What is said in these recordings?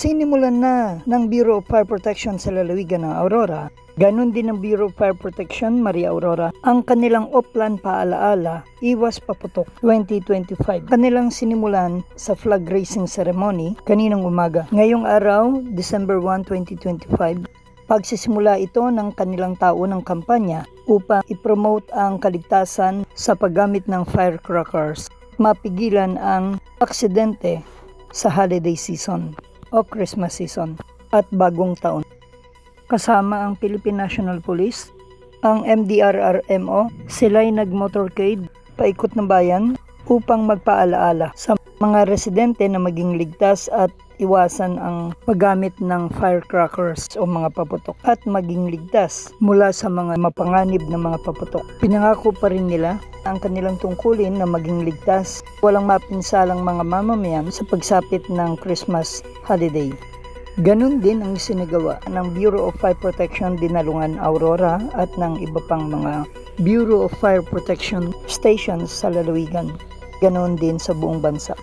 Sinimulan na ng Bureau of Fire Protection sa lalawigan ng Aurora, ganon din ng Bureau of Fire Protection Maria Aurora, ang kanilang Oplan Paalaala Iwas Paputok 2025. Kanilang sinimulan sa flag raising ceremony kaninang umaga. Ngayong araw, December 1, 2025, pagsisimula ito ng kanilang taon ng kampanya upang ipromote ang kaligtasan sa paggamit ng firecrackers, mapigilan ang aksidente sa holiday season o Christmas season at bagong taon. Kasama ang Philippine National Police, ang MDRRMO, sila'y nag-motorcade paikot ng bayan upang magpaalaala sa mga residente na maging ligtas at iwasan ang paggamit ng firecrackers o mga paputok at maging ligtas mula sa mga mapanganib na mga paputok. Pinangako pa rin nila ang kanilang tungkulin na maging ligtas, walang mapinsalang mga mamamayan sa pagsapit ng Christmas holiday. Ganon din ang isinagawa ng Bureau of Fire Protection Dinalungan Aurora at ng iba pang mga Bureau of Fire Protection stations sa lalawigan. Ganon din sa buong bansa.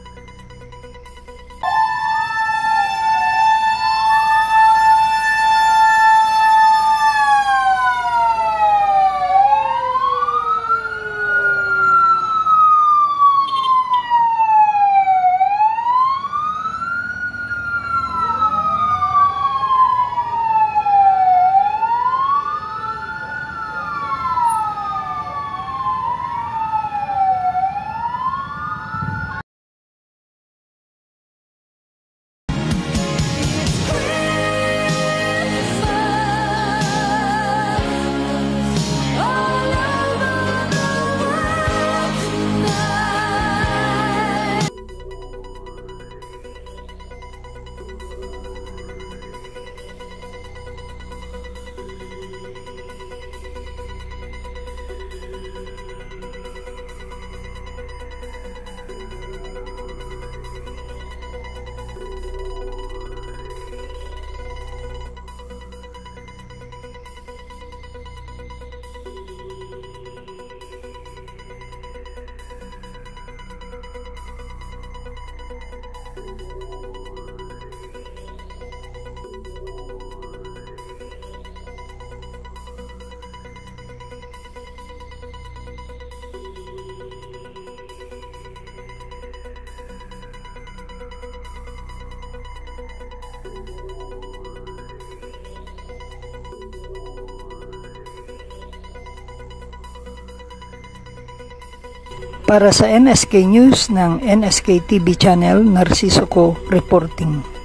Para sa NSK News ng NSK TV Channel, Narciso Co reporting.